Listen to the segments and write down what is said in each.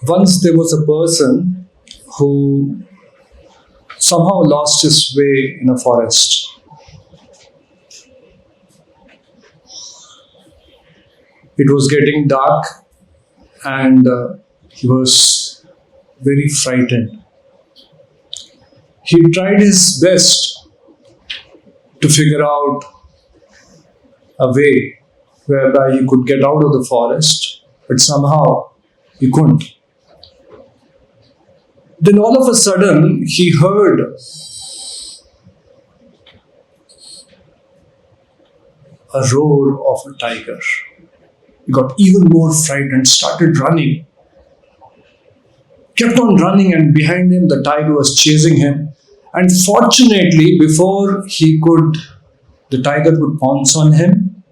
Once there was a person who somehow lost his way in a forest. It was getting dark and he was very frightened. He tried his best to figure out a way whereby he could get out of the forest, but somehow he couldn't. Then all of a sudden, he heard a roar of a tiger. He got even more frightened, started running, kept on running, and behind him, the tiger was chasing him. And fortunately, before the tiger could pounce on him,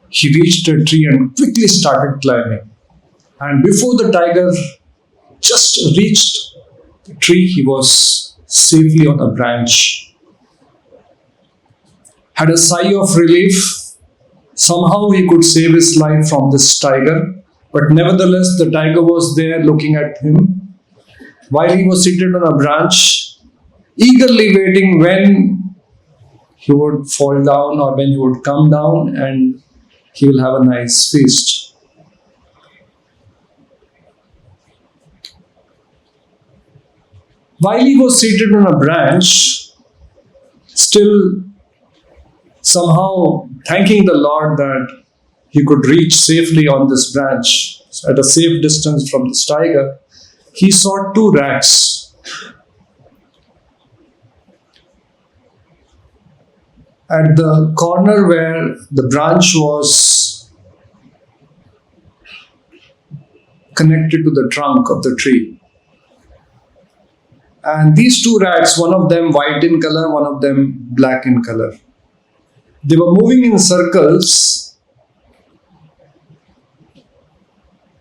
he reached a tree and quickly started climbing. And before the tiger just reached the tree, he was safely on a branch. Had a sigh of relief. Somehow he could save his life from this tiger. But nevertheless, the tiger was there looking at him while he was seated on a branch, eagerly waiting when he would fall down or when he would come down and he will have a nice feast. While he was seated on a branch, still somehow thanking the Lord that he could reach safely on this branch at a safe distance from this tiger, he saw two rats. At the corner where the branch was connected to the trunk of the tree. And these two rats, one of them white in color, one of them black in color. They were moving in circles.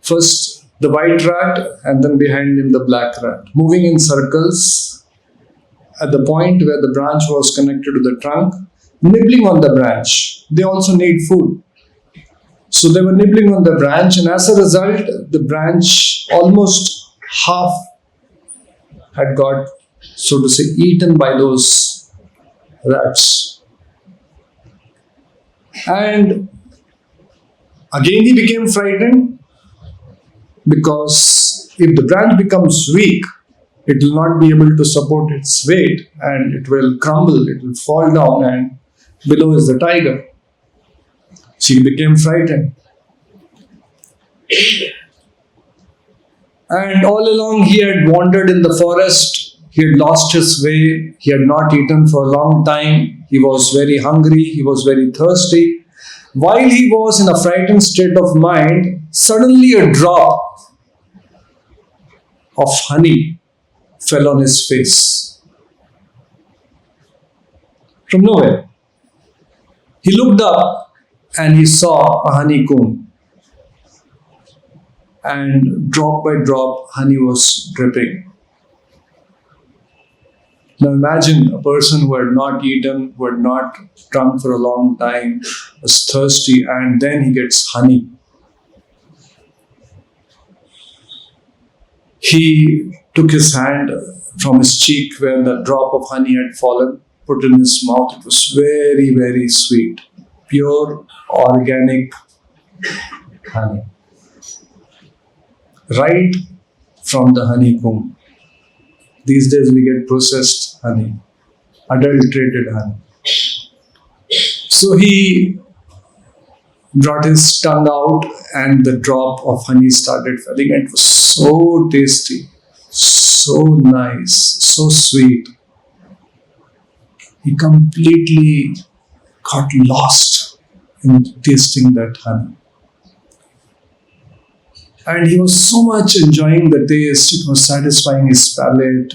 First the white rat and then behind him the black rat. Moving in circles at the point where the branch was connected to the trunk, nibbling on the branch. They also need food. So they were nibbling on the branch, and as a result, the branch almost half had got, so to say, eaten by those rats. And again he became frightened, because if the branch becomes weak, it will not be able to support its weight and it will crumble, it will fall down, and below is the tiger. So he became frightened. And all along he had wandered in the forest, he had lost his way, he had not eaten for a long time, he was very hungry, he was very thirsty. While he was in a frightened state of mind, suddenly a drop of honey fell on his face. From nowhere. He looked up and he saw a honeycomb. And drop by drop, honey was dripping. Now imagine a person who had not eaten, who had not drunk for a long time, was thirsty, and then he gets honey. He took his hand from his cheek where the drop of honey had fallen, put it in his mouth. It was very, very sweet. Pure, organic honey. Right from the honeycomb. These days we get processed honey, adulterated honey. So he brought his tongue out and the drop of honey started falling. It was so tasty, so nice, so sweet. He completely got lost in tasting that honey. And he was so much enjoying the taste, it was satisfying his palate,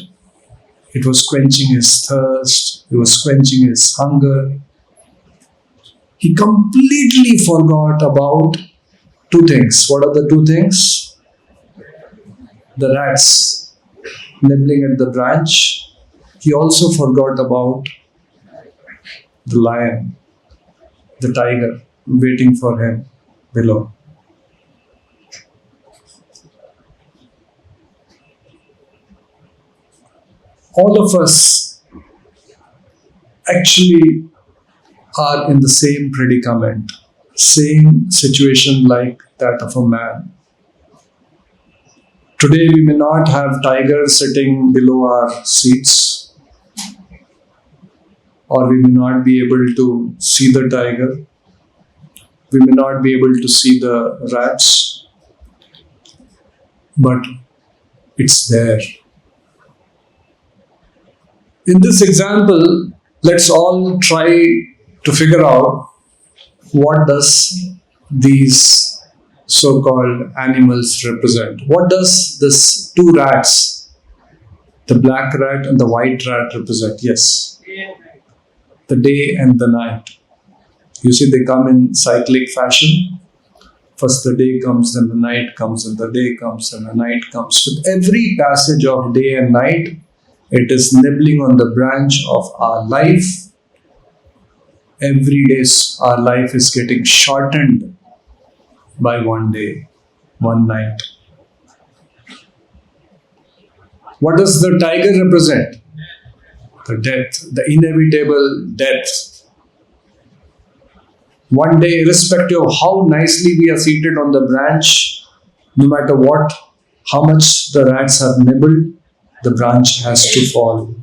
it was quenching his thirst, it was quenching his hunger. He completely forgot about two things. What are the two things? The rats nibbling at the branch. He also forgot about the lion, the tiger, waiting for him below. All of us actually are in the same predicament, same situation like that of a man. Today we may not have tigers sitting below our seats, or we may not be able to see the tiger. We may not be able to see the rats, but it's there. In this example, let's all try to figure out what does these so-called animals represent. What does this two rats, the black rat and the white rat, represent? Yes, the day and the night. You see, they come in cyclic fashion. First the day comes, then the night comes, and the day comes, and the night comes. With every passage of day and night, it is nibbling on the branch of our life. Every day, our life is getting shortened by one day, one night. What does the tiger represent? The death, the inevitable death. One day, irrespective of how nicely we are seated on the branch, no matter what, how much the rats have nibbled, the branch has to fall.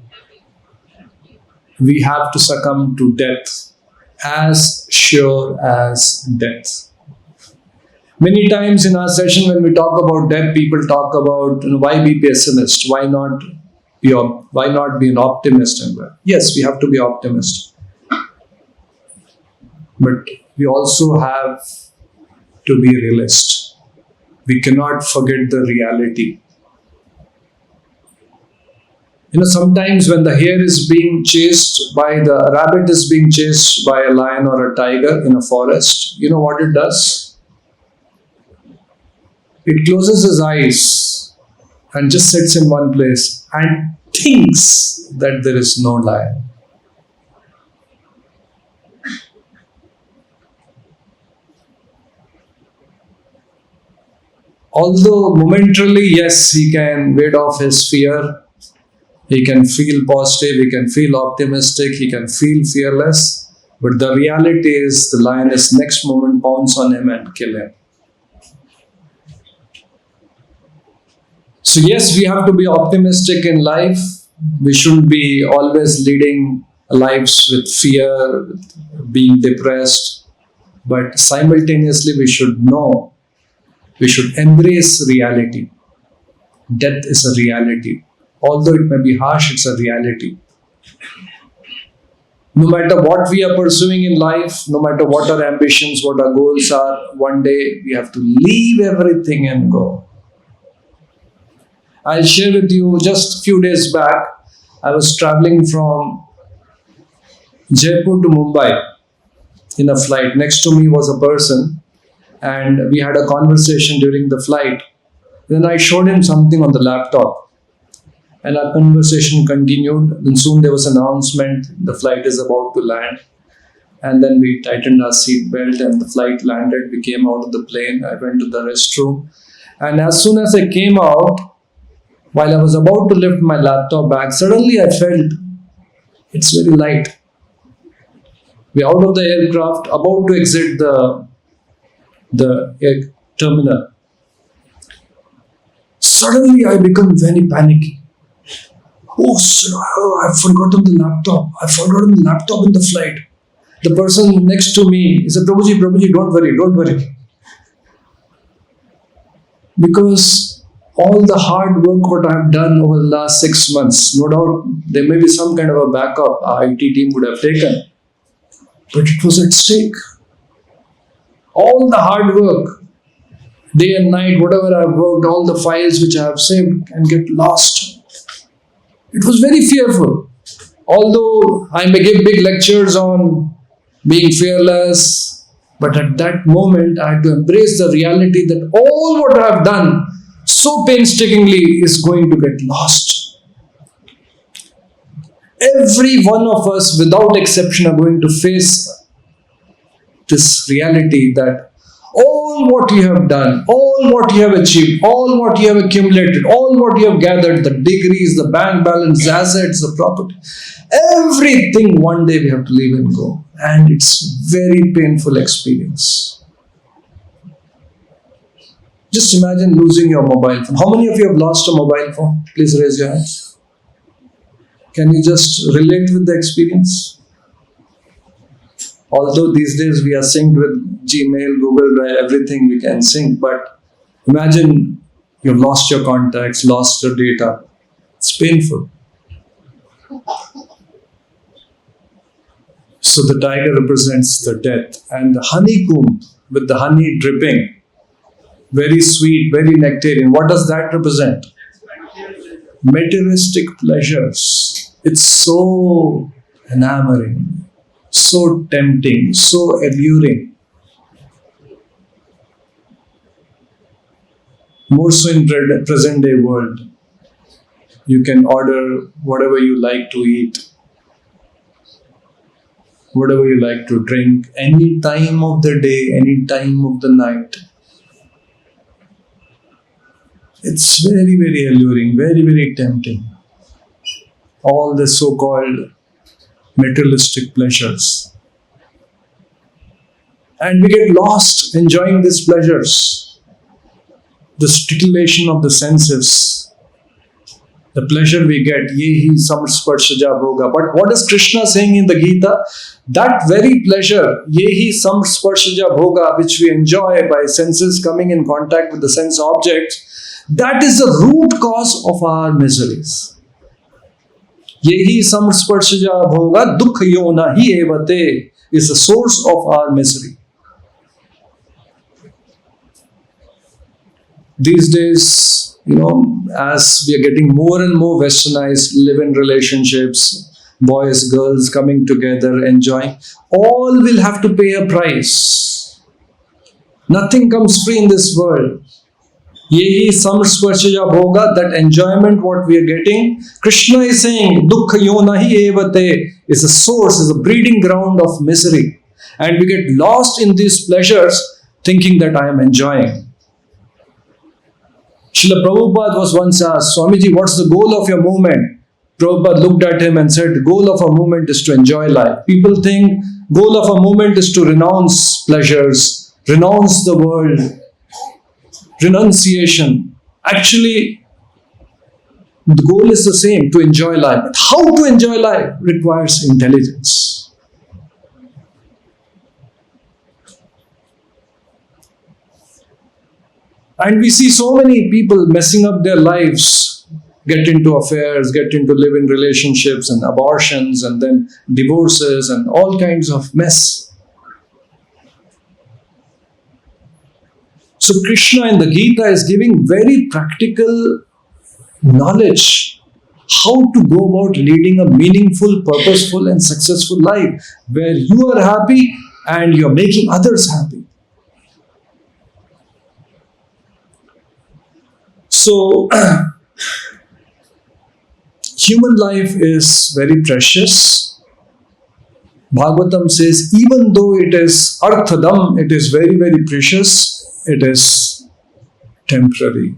We have to succumb to death, as sure as death. Many times in our session, when we talk about death, people talk about, why be pessimist? Why not be an optimist? And yes, we have to be optimist. But we also have to be realist. We cannot forget the reality. Sometimes when the hare is being chased by the rabbit is being chased by a lion or a tiger in a forest, you know what it does? It closes his eyes and just sits in one place and thinks that there is no lion. Although momentarily, yes, he can ward off his fear, he can feel positive, he can feel optimistic, he can feel fearless, but the reality is the lion is next moment pounce on him and kill him. So yes, we have to be optimistic in life. We shouldn't be always leading lives with fear, being depressed, but simultaneously we should know, we should embrace reality. Death is a reality. Although it may be harsh, it's a reality. No matter what we are pursuing in life, no matter what our ambitions, what our goals are, one day we have to leave everything and go. I'll share with you, just a few days back, I was traveling from Jaipur to Mumbai in a flight. Next to me was a person, and we had a conversation during the flight. Then I showed him something on the laptop. And our conversation continued. And soon there was an announcement, the flight is about to land. And then we tightened our seat belt and the flight landed. We came out of the plane. I went to the restroom. And as soon as I came out, while I was about to lift my laptop bag, suddenly I felt it's very light. We're out of the aircraft, about to exit the air terminal. Suddenly I become very panicky. I've forgotten the laptop. I've forgotten the laptop in the flight. The person next to me, he said, Prabhuji, don't worry. Because all the hard work what I've done over the last 6 months, no doubt there may be some kind of a backup our IT team would have taken. But it was at stake. All the hard work, day and night, whatever I've worked, all the files which I have saved can get lost. It was very fearful. Although I may give big lectures on being fearless, but at that moment I had to embrace the reality that all what I have done so painstakingly is going to get lost. Every one of us, without exception, are going to face this reality that all all what you have done, all what you have achieved, all what you have accumulated, all what you have gathered, the degrees, the bank balance, assets, the property, everything one day we have to leave and go. And it's very painful experience. Just imagine losing your mobile phone. How many of you have lost a mobile phone? Please raise your hands. Can you just relate with the experience? Although these days we are synced with Gmail, Google Drive, everything we can sync, but imagine you've lost your contacts, lost your data. It's painful. So the tiger represents the death, and the honeycomb with the honey dripping, very sweet, very nectarian. What does that represent? Materialistic pleasures. It's so enamoring, so tempting, so alluring. More so in present day world. You can order whatever you like to eat, whatever you like to drink, any time of the day, any time of the night. It's very, very alluring, very, very tempting. All the so-called materialistic pleasures. And we get lost enjoying these pleasures. The titillation of the senses. The pleasure we get. Yehi samsparshaja bhoga. But what is Krishna saying in the Gita? That very pleasure, yehi samsparshaja bhoga, which we enjoy by senses coming in contact with the sense objects, that is the root cause of our miseries. Yehi samsparshaja bhoga dukha yona hi evate is the source of our misery. These days, as we are getting more and more westernized, live-in relationships, boys, girls coming together, enjoying, all will have to pay a price. Nothing comes free in this world. Yehi samsparshaja bhoga, that enjoyment what we are getting, Krishna is saying, dukkha yona hi evate, is a source, is a breeding ground of misery. And we get lost in these pleasures thinking that I am enjoying. Srila Prabhupada was once asked, Swamiji, what's the goal of your movement? Prabhupada looked at him and said, the goal of a movement is to enjoy life. People think goal of a movement is to renounce pleasures, renounce the world, renunciation. Actually, the goal is the same, to enjoy life. But how to enjoy life requires intelligence. And we see so many people messing up their lives, get into affairs, get into live-in relationships and abortions and then divorces and all kinds of mess. So Krishna in the Gita is giving very practical knowledge how to go about leading a meaningful, purposeful and successful life where you are happy and you are making others happy. So, human life is very precious. Bhagavatam says, even though it is arthadam, it is very, very precious, it is temporary.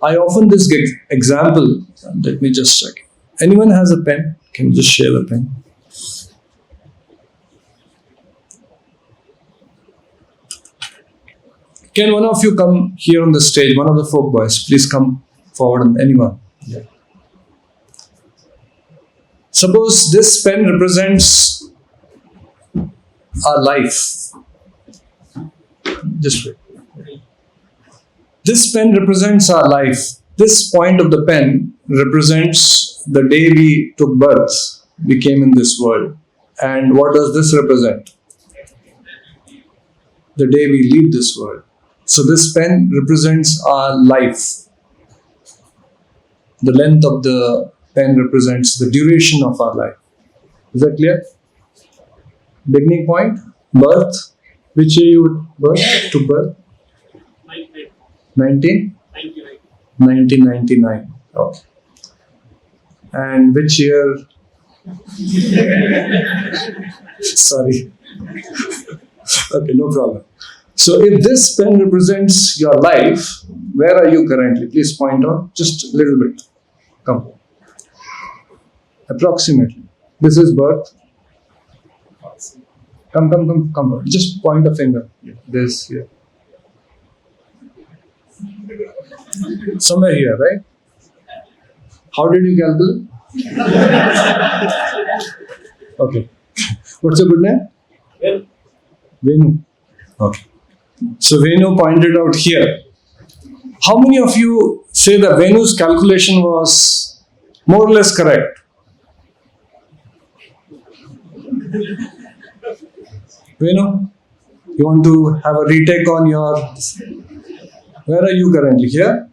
I often this example, let me just check. Anyone has a pen? Can you just share the pen? Can one of you come here on the stage, one of the folk boys, please come forward, anyone. Yeah. Suppose this pen represents our life. Just wait. This pen represents our life. This point of the pen represents the day we took birth, we came in this world. And what does this represent? The day we leave this world. So this pen represents our life. The length of the pen represents the duration of our life. Is that clear? Beginning point, birth. Which year you would birth? To birth? 1999. Okay. And which year Sorry. Okay, no problem. So if this pen represents your life, where are you currently? Please point out just a little bit. Come. Approximately. This is birth. Come. Just point a finger. This here. Somewhere here, right? How did you calculate? Okay. What's your good name? Venu. Okay. So Venu pointed out here. How many of you say that Venu's calculation was more or less correct? Venu, you want to have a retake on your... Where are you currently? Here?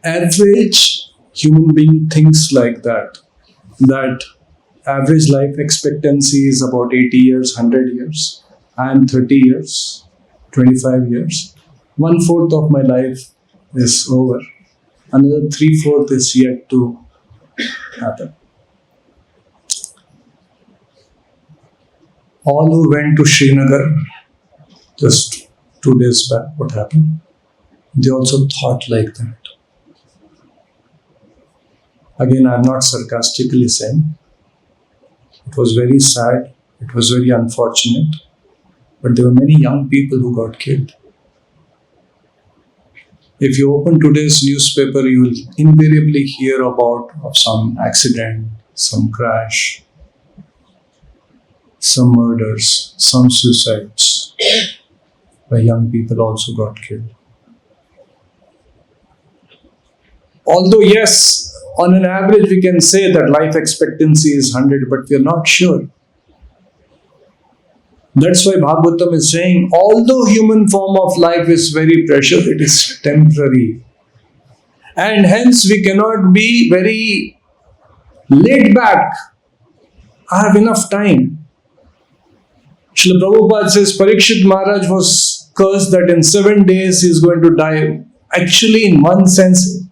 Average human being thinks like that. That average life expectancy is about 80 years, 100 years. I am 30 years, 25 years. 1/4 of my life is over. Another 3/4 is yet to happen. All who went to Srinagar just 2 days back, what happened? They also thought like that. Again, I'm not sarcastically saying. It was very sad. It was very unfortunate. But there were many young people who got killed. If you open today's newspaper, you will invariably hear about of some accident, some crash, some murders, some suicides, where young people also got killed. Although, yes, on an average, we can say that life expectancy is 100, but we are not sure. That's why Bhagavatam is saying, although human form of life is very precious, it is temporary. And hence we cannot be very laid back. I have enough time. Srila Prabhupada says Parikshit Maharaj was cursed that in 7 days he is going to die. Actually, in one sense,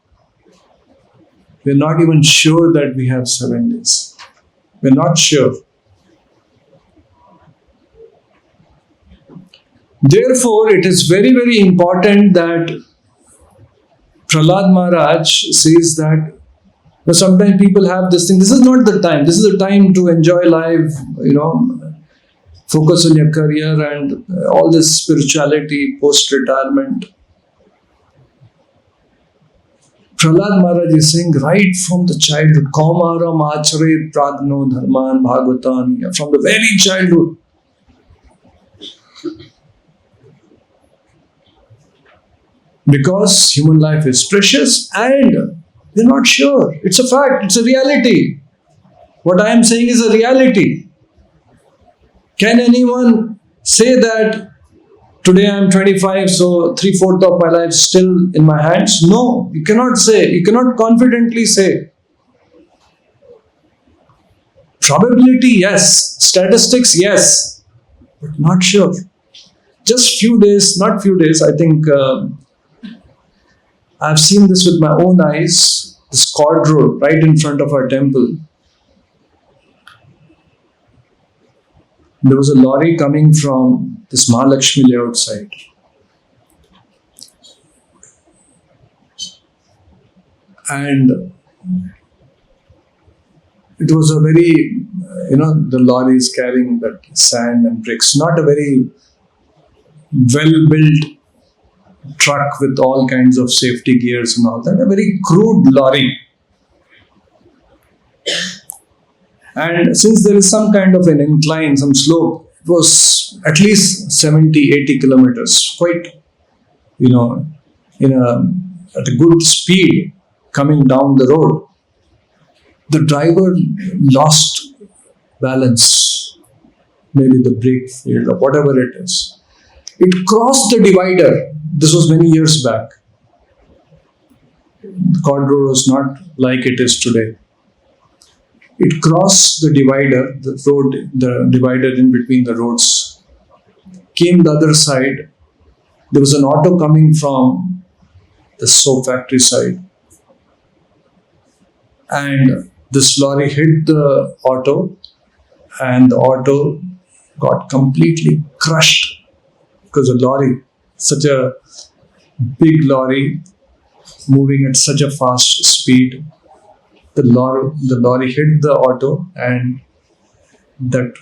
we are not even sure that we have 7 days. We are not sure. Therefore, it is very, very important that Prahlad Maharaj says that sometimes people have this thing, this is not the time, this is the time to enjoy life, focus on your career and all this spirituality post-retirement. Prahlad Maharaj is saying right from the childhood, Kaumaram Achare Pragno Dharman Bhagavatan, from the very childhood. Because human life is precious and we're not sure. It's a fact, it's a reality. What I am saying is a reality. Can anyone say that today I am 25, so 3/4 of my life is still in my hands? No, you cannot say. You cannot confidently say. Probability, yes. Statistics, yes. But not sure. Just few days, not few days, I think I've seen this with my own eyes, this cord road right in front of our temple. There was a lorry coming from this Mahalakshmi layout side. And it was a very, the lorry is carrying that sand and bricks, not a very well-built truck with all kinds of safety gears and all that, a very crude lorry. And since there is some kind of an incline, some slope, it was at least 70, 80 kilometers, quite, at a good speed coming down the road. The driver lost balance, maybe the brake failed or whatever it is. It crossed the divider. This was many years back. The cord road was not like it is today. It crossed the divider, the divider in between the roads. Came the other side. There was an auto coming from the soap factory side. And This lorry hit the auto, and the auto got completely crushed because the lorry, such a big lorry moving at such a fast speed, the lorry hit the auto, and that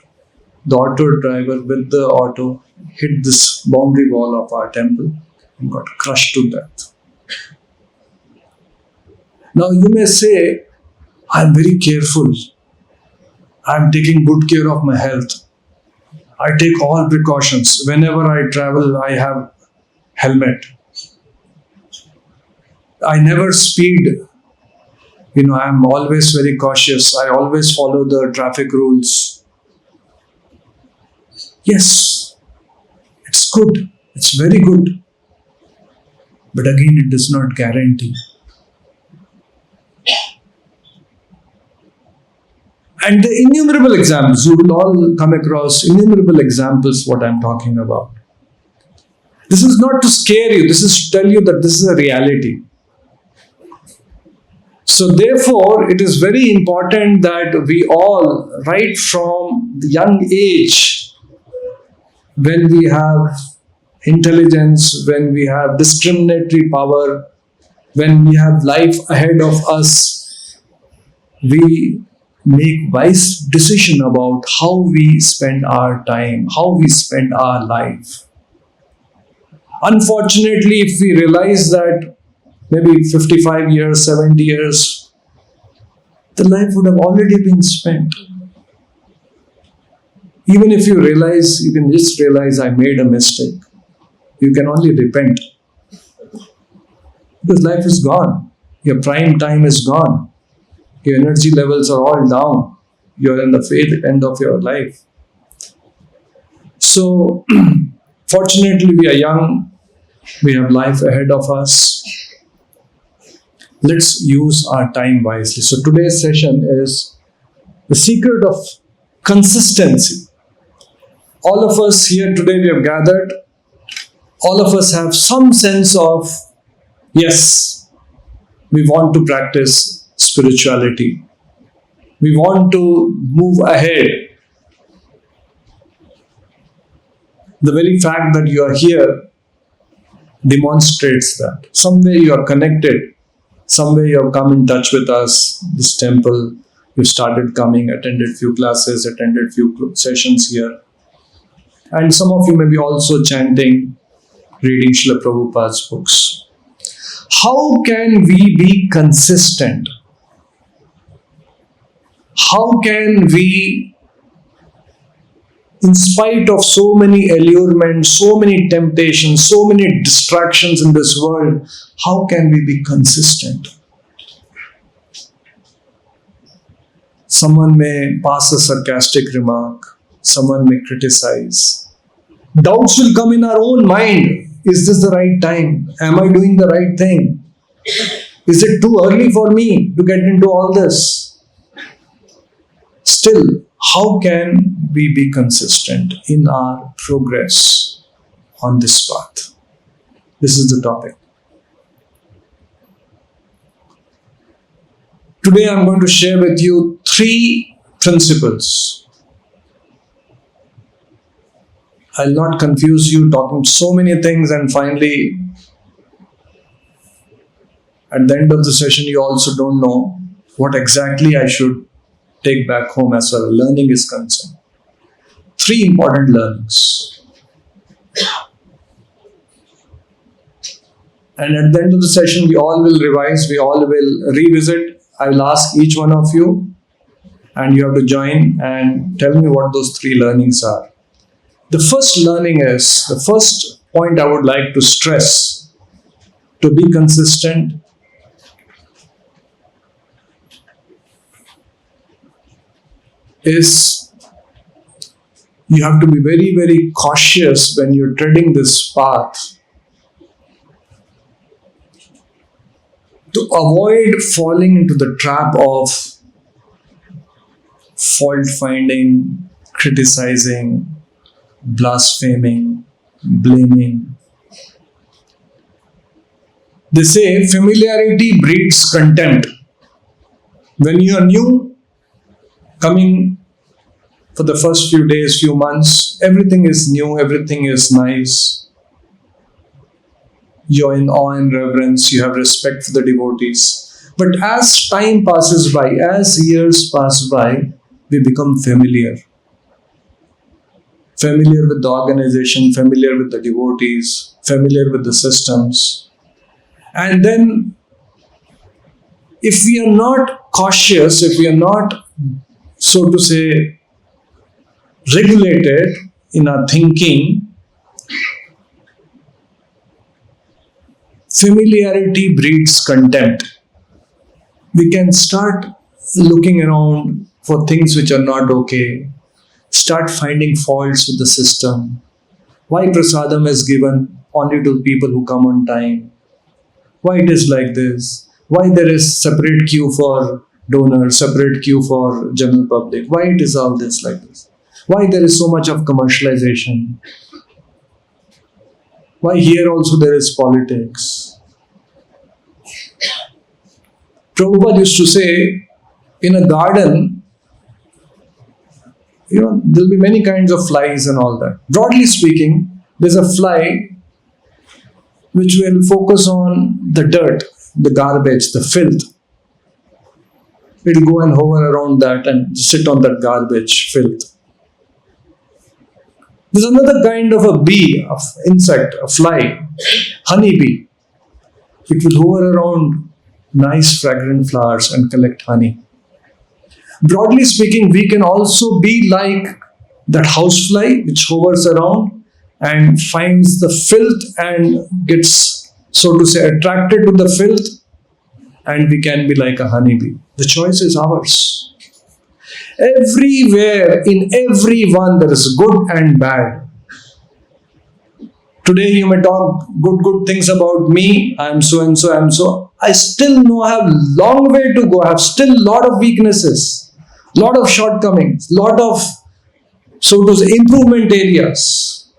the auto driver with the auto hit this boundary wall of our temple and got crushed to death. Now you may say, I'm very careful. I'm taking good care of my health. I take all precautions. Whenever I travel, I have helmet. I never speed. I'm always very cautious. I always follow the traffic rules. Yes, it's good. It's very good. But again, it does not guarantee. And the innumerable examples, you will all come across innumerable examples what I'm talking about. This is not to scare you, this is to tell you that this is a reality. So therefore, it is very important that we all, right from the young age, when we have intelligence, when we have discriminatory power, when we have life ahead of us, we make wise decision about how we spend our time, how we spend our life. Unfortunately, if we realize that maybe 55 years, 70 years, the life would have already been spent. Even if you can just realize I made a mistake. You can only repent. Because life is gone. Your prime time is gone. Your energy levels are all down. You're in the end of your life. So, fortunately, we are young. We have life ahead of us. Let's use our time wisely. So, today's session is the secret of consistency. All of us here today, we have gathered. All of us have some sense of, yes, we want to practice spirituality. We want to move ahead. The very fact that you are here demonstrates that. Somewhere you are connected. Somewhere you have come in touch with us, this temple. You started coming, attended few classes, attended few sessions here. And some of you may be also chanting, reading Srila Prabhupada's books. How can we be consistent? How can we, in spite of so many allurements, so many temptations, so many distractions in this world, how can we be consistent? Someone may pass a sarcastic remark, someone may criticize. Doubts will come in our own mind. Is this the right time? Am I doing the right thing? Is it too early for me to get into all this? Still, how can we be consistent in our progress on this path? This is the topic. Today I'm going to share with you 3 principles. I'll not confuse you talking so many things, and finally at the end of the session you also don't know what exactly I should take back home as far as learning is concerned. 3 important learnings. And at the end of the session, we all will revise, we all will revisit. I will ask each one of you, and you have to join and tell me what those 3 learnings are. The first point I would like to stress to be consistent is you have to be very, very cautious when you're treading this path to avoid falling into the trap of fault finding, criticizing, blaspheming, blaming. They say familiarity breeds contempt. When you are new, coming for the first few days, few months, everything is new, everything is nice. You're in awe and reverence, you have respect for the devotees. But as time passes by, as years pass by, we become familiar. Familiar with the organization, familiar with the devotees, familiar with the systems. And then, if we are not cautious, if we are not, so to say, regulated in our thinking, familiarity breeds contempt. We can start looking around for things which are not okay, start finding faults with the system. Why prasadam is given only to people who come on time? Why it is like this? Why there is separate queue for donors, separate queue for general public? Why it is all this like this? Why there is so much of commercialization? Why here also there is politics? Prabhupada used to say, in a garden, there'll be many kinds of flies and all that. Broadly speaking, there's a fly which will focus on the dirt, the garbage, the filth. It'll go and hover around that and sit on that garbage, filth. There's another kind of a bee, of insect, a fly, honeybee. It will hover around nice fragrant flowers and collect honey. Broadly speaking, we can also be like that housefly which hovers around and finds the filth and gets, so to say, attracted to the filth, and we can be like a honeybee. The choice is ours. Everywhere, in everyone, there is good and bad. Today you may talk good things about me. I am so and so, I am so. I still know I have a long way to go. I have still a lot of weaknesses, lot of shortcomings, lot of, so to say, improvement areas.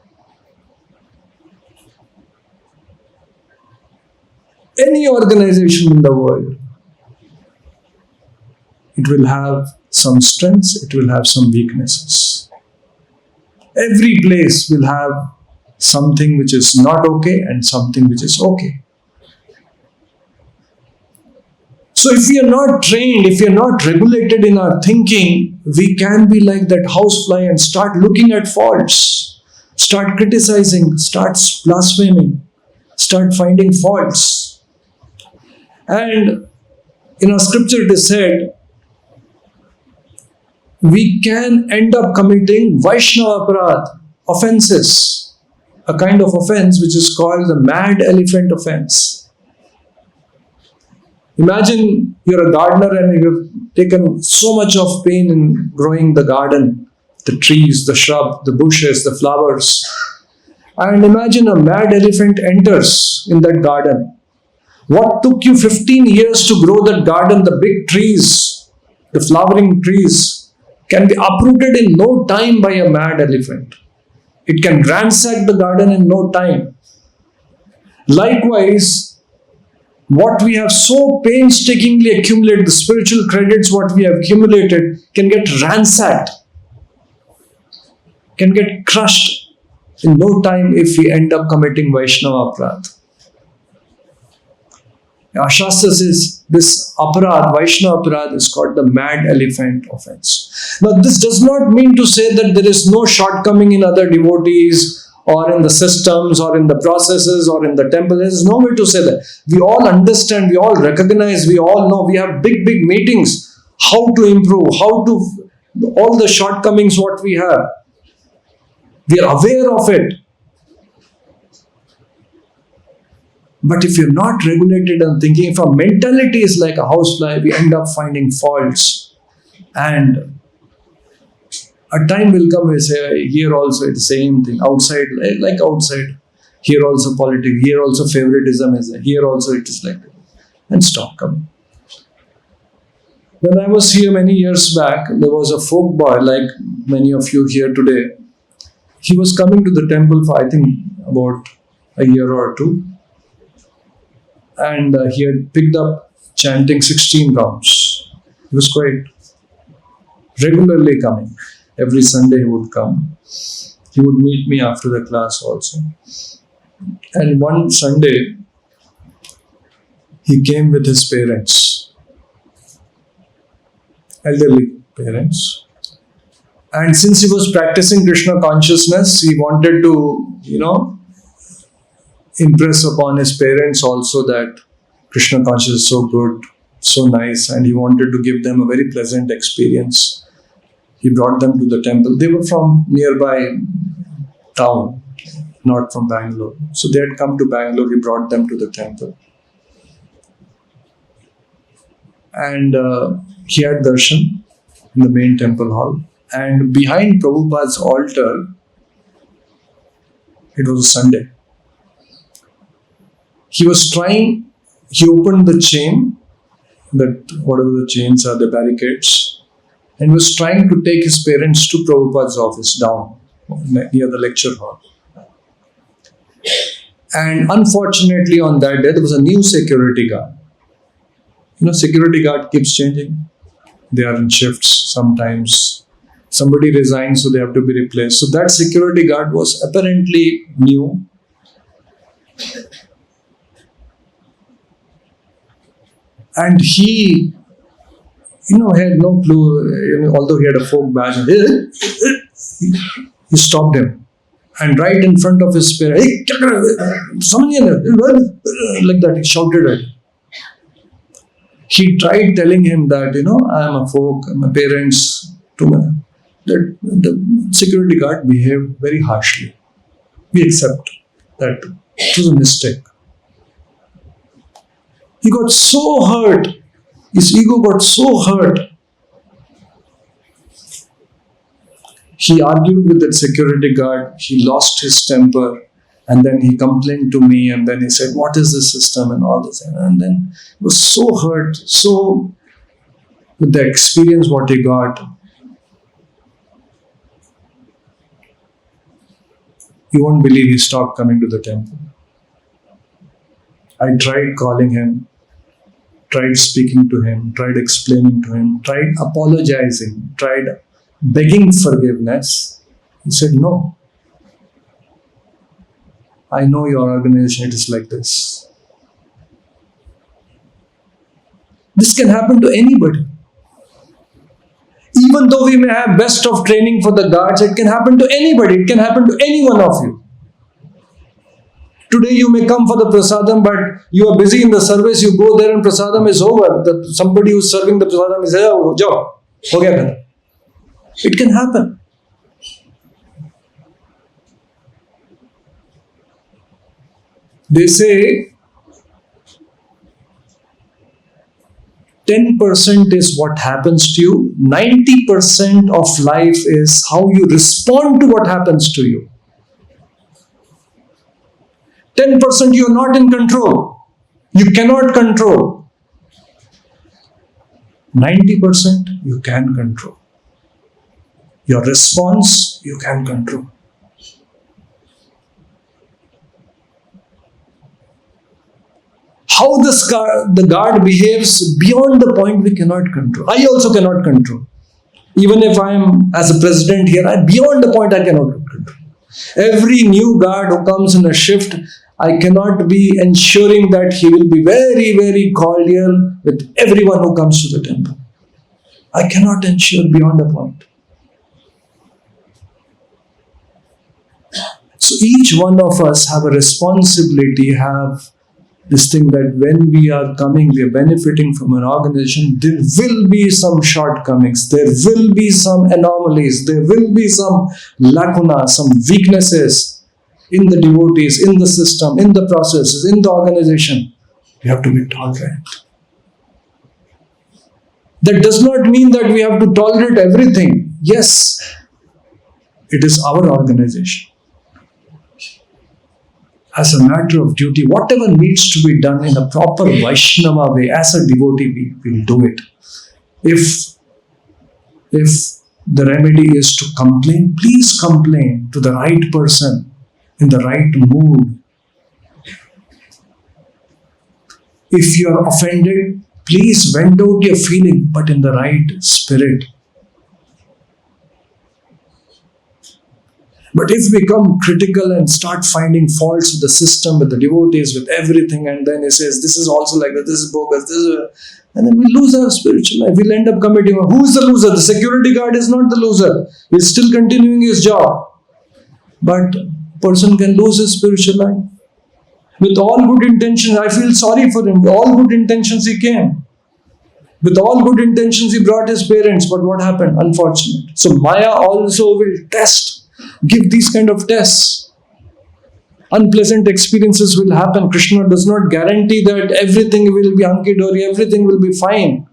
Any organization in the world, it will have some strengths, it will have some weaknesses. Every place will have something which is not okay and something which is okay. So if we are not trained, if we are not regulated in our thinking, we can be like that housefly and start looking at faults, start criticizing, start blaspheming, start finding faults. And in our scripture it is said, we can end up committing Vaishnava aparadh, offenses, a kind of offense which is called the mad elephant offense. Imagine you're a gardener and you've taken so much of pain in growing the garden, the trees, the shrub, the bushes, the flowers. And imagine a mad elephant enters in that garden. What took you 15 years to grow that garden, the big trees, the flowering trees, can be uprooted in no time by a mad elephant. It can ransack the garden in no time. Likewise, what we have so painstakingly accumulated, the spiritual credits, what we have accumulated, can get ransacked, can get crushed in no time if we end up committing Vaishnava aparadh. Our Shastra says this aparadh, Vaishnava aparadh, is called the mad elephant offense. Now, this does not mean to say that there is no shortcoming in other devotees or in the systems or in the processes or in the temple. There is no way to say that. We all understand, we all recognize, we all know, we have big meetings, how to improve, how to, all the shortcomings what we have. We are aware of it. But if you're not regulated and thinking, if our mentality is like a housefly, we end up finding faults. And a time will come, we say, here also it's the same thing. Outside, like outside. Here also politics. Here also favoritism is there. Here also it is like that. And stop coming. When I was here many years back, there was a folk boy, like many of you here today. He was coming to the temple for, I think, about a year or two. And he had picked up chanting 16 rounds. He was quite regularly coming. Every Sunday he would come. He would meet me after the class also. And one Sunday, he came with his parents, elderly parents. And since he was practicing Krishna consciousness, he wanted to, impress upon his parents also that Krishna consciousness is so good, so nice, and he wanted to give them a very pleasant experience. He brought them to the temple. They were from nearby town, not from Bangalore. So they had come to Bangalore. He brought them to the temple. And he had darshan in the main temple hall. And behind Prabhupada's altar, it was a Sunday. He opened the chain, whatever the chains are, the barricades, and was trying to take his parents to Prabhupada's office down near the lecture hall. And unfortunately on that day, there was a new security guard. Security guard keeps changing. They are in shifts sometimes. Somebody resigns, so they have to be replaced. So that security guard was apparently new. And he, had no clue, although he had a folk badge. He stopped him. And right in front of his parents, hey, like that, he shouted at him. He tried telling him that, I am a folk, my parents, that the security guard behaved very harshly. We accept that it was a mistake. He got so hurt. His ego got so hurt. He argued with that security guard. He lost his temper. And then he complained to me. And then he said, what is this system and all this. And then he was so hurt. So with the experience what he got, you won't believe he stopped coming to the temple. I tried calling him, tried speaking to him, tried explaining to him, tried apologizing, tried begging forgiveness. He said, no. I know your organization, it is like this. This can happen to anybody. Even though we may have best of training for the guards, it can happen to anybody. It can happen to any one of you. Today you may come for the prasadam, but you are busy in the service, you go there and prasadam is over. Somebody who is serving the prasadam is, oh, jao, ho gaya khatam. It can happen. They say 10% is what happens to you, 90% of life is how you respond to what happens to you. 10% you are not in control. You cannot control. 90% you can control. Your response you can control. How the guard behaves beyond the point we cannot control. I also cannot control. Even if I am as a president here, beyond the point I cannot control. Every new guard who comes in a shift, I cannot be ensuring that he will be very, very cordial with everyone who comes to the temple. I cannot ensure beyond a point. So each one of us have a responsibility, have this thing that when we are coming, we are benefiting from an organization, there will be some shortcomings, there will be some anomalies, there will be some lacuna, some weaknesses in the devotees, in the system, in the processes, in the organization. We have to be tolerant. That does not mean that we have to tolerate everything. Yes, it is our organization. As a matter of duty, whatever needs to be done in a proper Vaishnava way, as a devotee, we will do it. If the remedy is to complain, please complain to the right person, in the right mood. If you are offended, Please vent out your feeling, but in the right spirit. But if we become critical and start finding faults with the system, with the devotees, with everything, and then he says, this is also like that, this is bogus, and then we lose our spiritual life. We'll end up committing. Who is the loser? The security guard is not the loser. He's still continuing his job. But person can lose his spiritual life. With all good intentions, I feel sorry for him. With all good intentions he came. With all good intentions he brought his parents. But what happened? Unfortunate. So Maya also will give these kind of tests. Unpleasant experiences will happen. Krishna does not guarantee that everything will be hunky-dory, everything will be fine.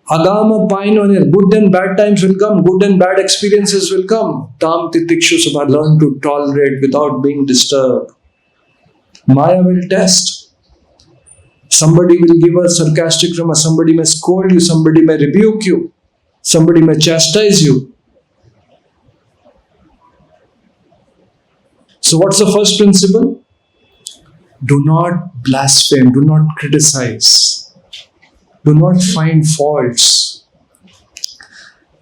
Agama painonir, good and bad times will come, good and bad experiences will come. Tam titikshu sabha, learn to tolerate without being disturbed. Maya will test. Somebody will give a sarcastic remark, somebody may scold you, somebody may rebuke you, somebody may chastise you. So what's the first principle? Do not blaspheme, do not criticize. Do not find faults.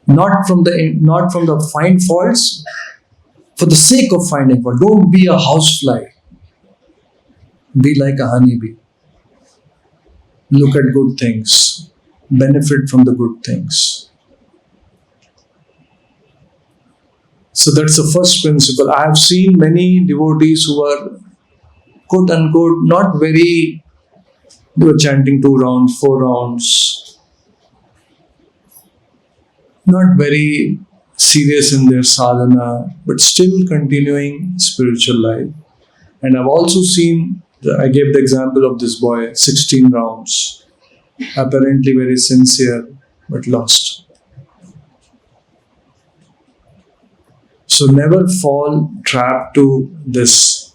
Not from the find faults for the sake of finding fault. Don't be a housefly. Be like a honeybee. Look at good things. Benefit from the good things. So that's the first principle. I have seen many devotees who are quote unquote not very. They were chanting 2 rounds, 4 rounds. Not very serious in their sadhana, but still continuing spiritual life. And I've also seen, I gave the example of this boy, 16 rounds. Apparently very sincere, but lost. So never fall trap to this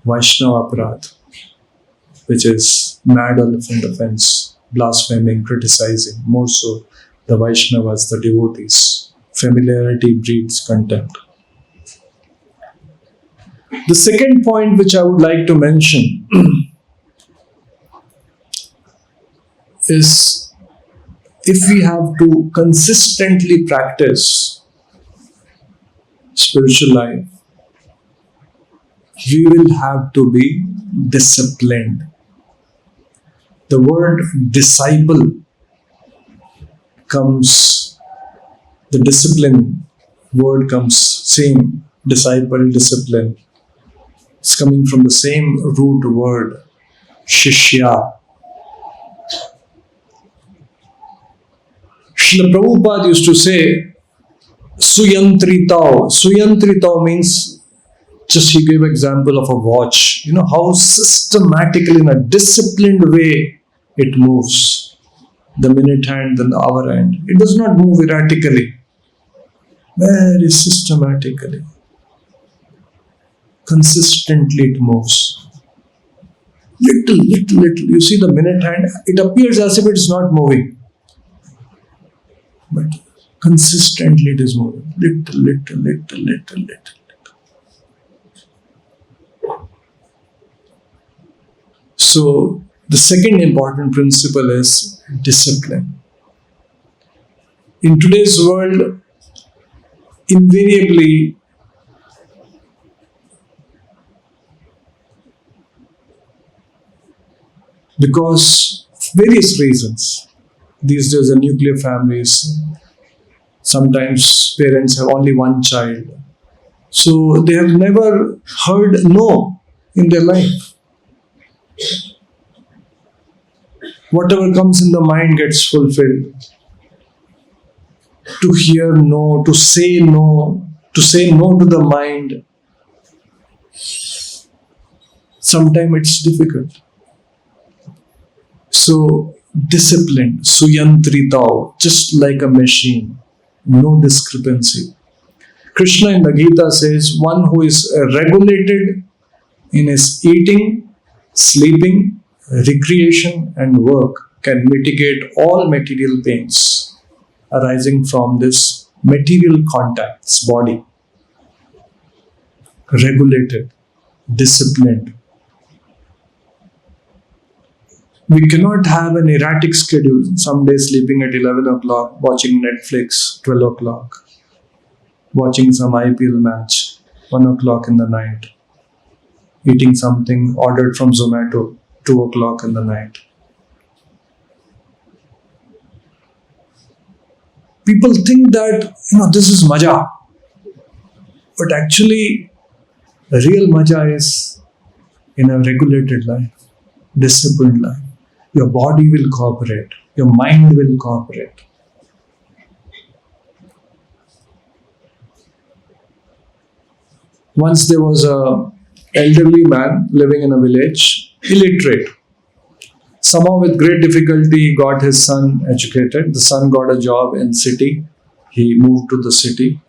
Vaishnava aparadh, which is mad elephant offense, blaspheming, criticizing, more so the Vaishnavas, the devotees. Familiarity breeds contempt. The second point which I would like to mention is if we have to consistently practice spiritual life, we will have to be disciplined. The word disciple comes, the discipline word comes, same, disciple, discipline. It's coming from the same root word, shishya. Srila Prabhupada used to say, suyantritao. Suyantritao means, just he gave example of a watch. You know how systematically in a disciplined way it moves. The minute hand, then the hour hand. It does not move erratically. Very systematically. Consistently it moves. Little. You see the minute hand, it appears as if it is not moving. But consistently it is moving. Little. So, the second important principle is discipline. In today's world, invariably, because of various reasons, these days the nuclear families, sometimes parents have only one child. So, they have never heard no in their life. Whatever comes in the mind gets fulfilled. To hear no, to say no to the mind, sometimes it's difficult. So, discipline, suyantritao, just like a machine, no discrepancy. Krishna in the Gita says, one who is regulated in his eating, sleeping, recreation and work can mitigate all material pains arising from this material contact, this body. Regulated, disciplined. We cannot have an erratic schedule. Some days sleeping at 11 o'clock, watching Netflix, 12 o'clock, watching some IPL match, 1 o'clock in the night, eating something ordered from Zomato, 2 o'clock in the night. People think that, this is maja. But actually, the real maja is in a regulated life, disciplined life. Your body will cooperate. Your mind will cooperate. Once there was a elderly man living in a village, illiterate. Somehow with great difficulty he got his son educated. The son got a job in city. He moved to the city.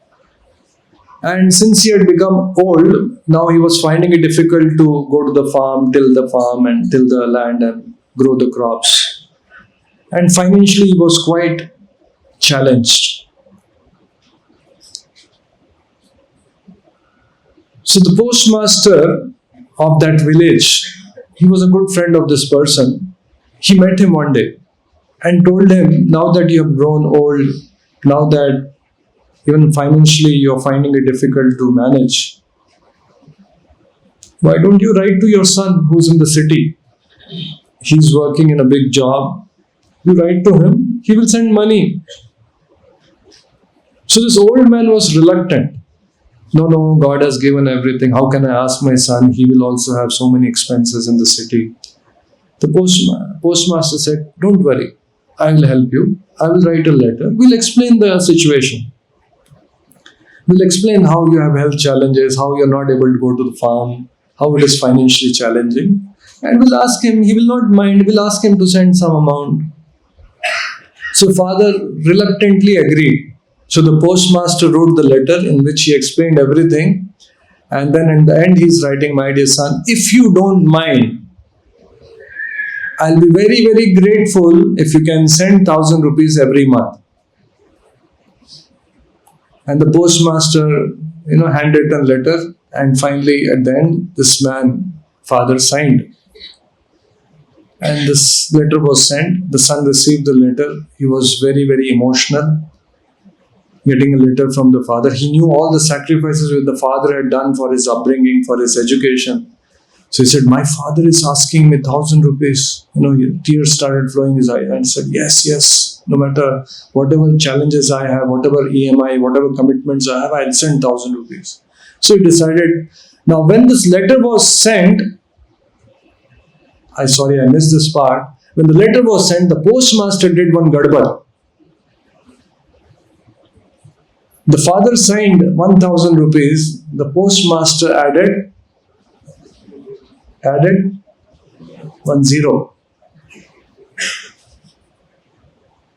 And since he had become old, now he was finding it difficult to go to the farm and till the land and grow the crops. And financially he was quite challenged. So the postmaster of that village, he was a good friend of this person. He met him one day and told him, now that you have grown old, now that even financially you're finding it difficult to manage, why don't you write to your son who's in the city? He's working in a big job. You write to him, he will send money. So this old man was reluctant. No, God has given everything. How can I ask my son? He will also have so many expenses in the city. The postmaster said, don't worry, I will help you. I will write a letter. We'll explain the situation. We'll explain how you have health challenges, how you're not able to go to the farm, how it is financially challenging. And we'll ask him, he will not mind, we'll ask him to send some amount. So father reluctantly agreed. So the postmaster wrote the letter in which he explained everything. And then in the end he's writing, my dear son, if you don't mind, I'll be very, very grateful if you can send 1,000 rupees every month. And the postmaster, handed a letter, and finally at the end, this man, father, signed. And this letter was sent. The son received the letter. He was very, very emotional, getting a letter from the father. He knew all the sacrifices that the father had done for his upbringing, for his education. So he said, my father is asking me 1,000 rupees. Tears started flowing his eyes. And he said, yes. No matter whatever challenges I have, whatever EMI, whatever commitments I have, I'll send 1,000 rupees. So he decided. Now when this letter was sent, I missed this part. When the letter was sent, the postmaster did one gadbad. The father signed 1,000 rupees. The postmaster added 1 0.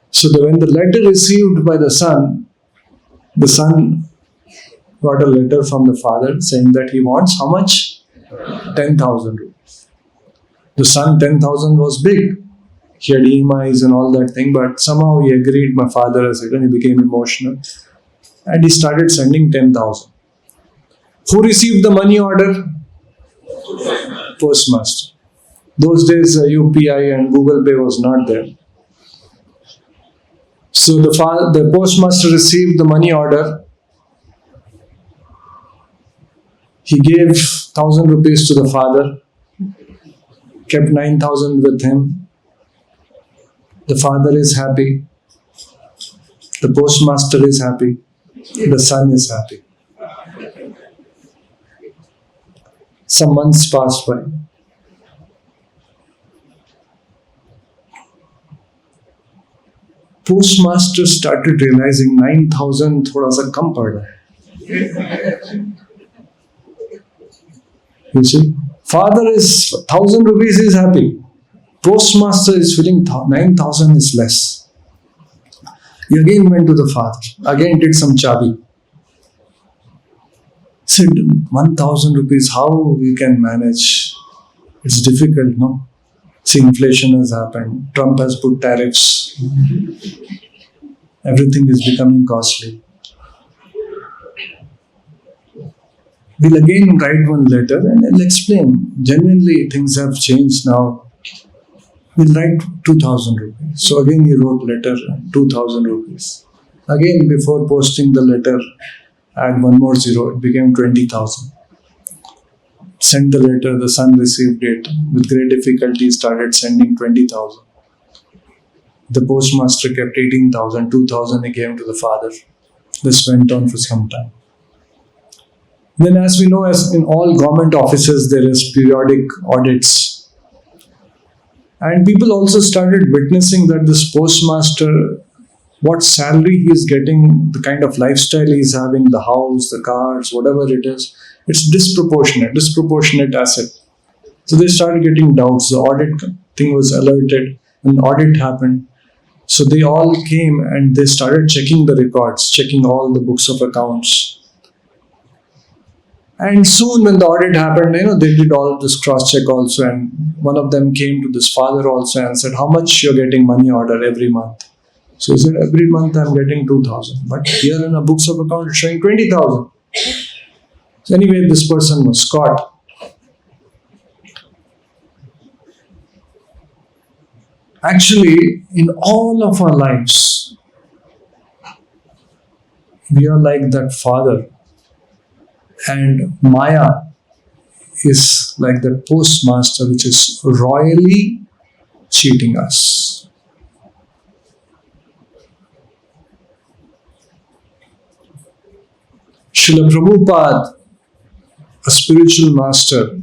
So when the letter received by the son got a letter from the father saying that he wants how much? 10,000 rupees. The son, 10,000 was big. He had EMIs and all that thing, but somehow he agreed, my father has said, and he became emotional. And he started sending 10,000. Who received the money order? Postmaster. Those days UPI and Google Pay was not there. So the postmaster received the money order. He gave 1,000 rupees to the father, kept 9,000 with him. The father is happy. The postmaster is happy. The son is happy. Some months passed by. Postmaster started realizing 9,000 thoda sa kam pad raha hai. You see, father is 1,000 rupees is happy. Postmaster is feeling 9,000 is less. He again went to the father. Again did some chabi. Said 1,000 rupees. How we can manage? It's difficult, no? See, inflation has happened. Trump has put tariffs. Everything is becoming costly. We'll again write one letter and I'll explain. Genuinely, things have changed now. We'll write 2000 rupees. So again he wrote letter, 2000 rupees. Again, before posting the letter, add one more zero, it became 20,000. Sent the letter, the son received it. With great difficulty, started sending 20,000. The postmaster kept 18,000, 2,000 he gave to the father. This went on for some time. Then, as we know, as in all government offices, there is periodic audits. And people also started witnessing that this postmaster, what salary he is getting, the kind of lifestyle he is having, the house, the cars, whatever it is, it's disproportionate asset. So they started getting doubts. The audit thing was alerted, an audit happened. So they all came and they started checking the records, checking all the books of accounts. And soon when the audit happened, they did all this cross-check also, and one of them came to this father also and said, how much you're getting money order every month? So he said, every month I'm getting 2,000. But here in a books of account, it's showing 20,000. So anyway, this person was caught. Actually, in all of our lives, we are like that father. And Maya is like that postmaster which is royally cheating us. Srila Prabhupada, a spiritual master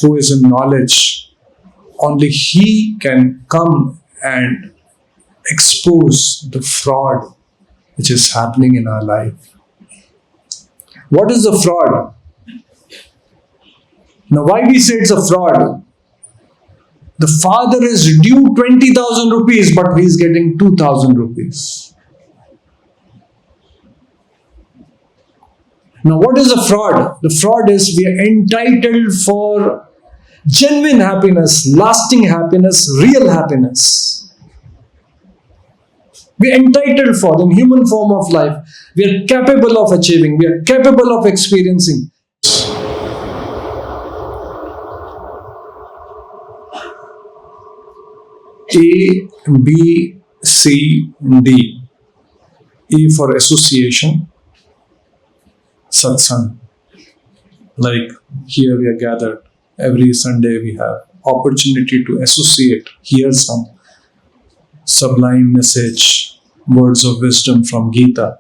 who is in knowledge, only he can come and expose the fraud which is happening in our life. What is the fraud? Now, why we say it's a fraud? The father is due 20,000 rupees, but he is getting 2,000 rupees. Now, what is the fraud? The fraud is we are entitled for genuine happiness, lasting happiness, real happiness. We are entitled for in human form of life. We are capable of achieving. We are capable of experiencing. A, B, C, D. E for association. Satsang. Like here we are gathered. Every Sunday we have opportunity to associate, hear some sublime message, words of wisdom from Gita.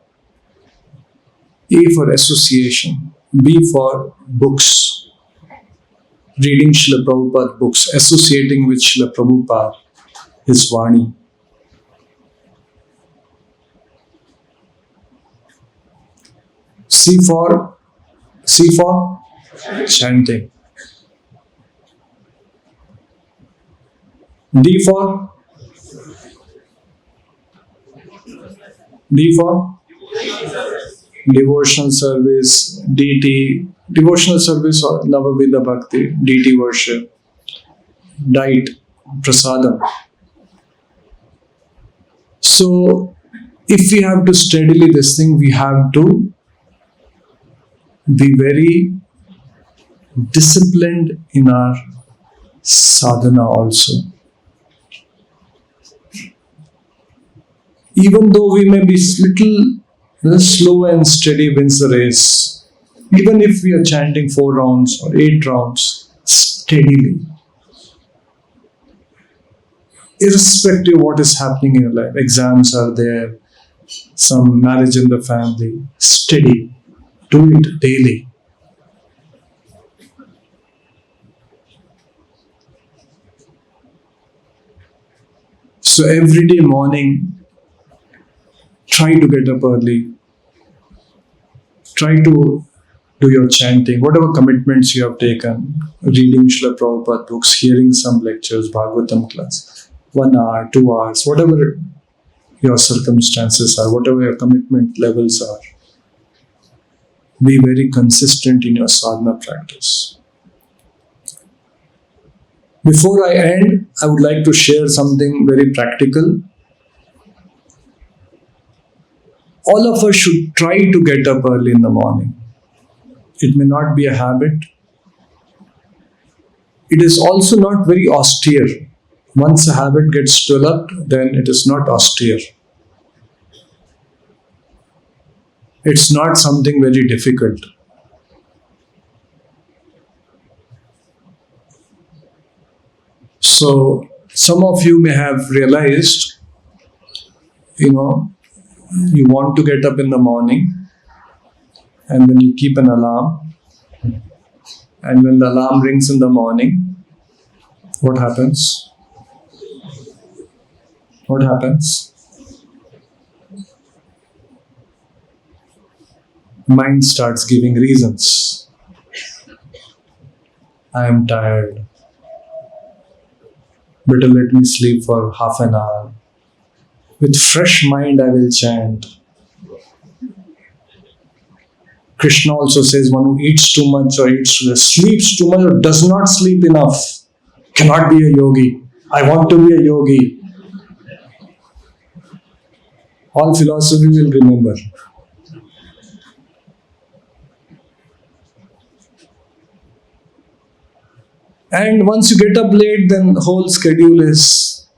A for association. B for books. Reading Srila Prabhupada books, associating with Srila Prabhupada, his Vani. C for chanting. D for devotional service, DT, devotional service or Navavidha Bhakti, DT worship, diet, prasadam. So, if we have to steadily this thing, we have to be very disciplined in our sadhana also. Even though we may be little slow and steady wins the race. Even if we are chanting 4 rounds or 8 rounds, steadily. Irrespective of what is happening in your life, exams are there, some marriage in the family, steady. Do it daily. So every day morning, try to get up early. Try to do your chanting, whatever commitments you have taken, reading Srila Prabhupada books, hearing some lectures, Bhagavatam class, 1 hour, 2 hours, whatever your circumstances are, whatever your commitment levels are. Be very consistent in your sadhana practice. Before I end, I would like to share something very practical. All of us should try to get up early in the morning. It may not be a habit. It is also not very austere. Once a habit gets developed, then it is not austere. It's not something very difficult. So, some of you may have realized, you know, you want to get up in the morning and then you keep an alarm. And when the alarm rings in the morning, what happens? What happens? Mind starts giving reasons. I am tired. Better let me sleep for half an hour. With fresh mind I will chant. Krishna also says one who eats too much or sleeps too much or does not sleep enough cannot be a yogi. I want to be a yogi. All philosophy will remember. And once you get up late, then the whole schedule is,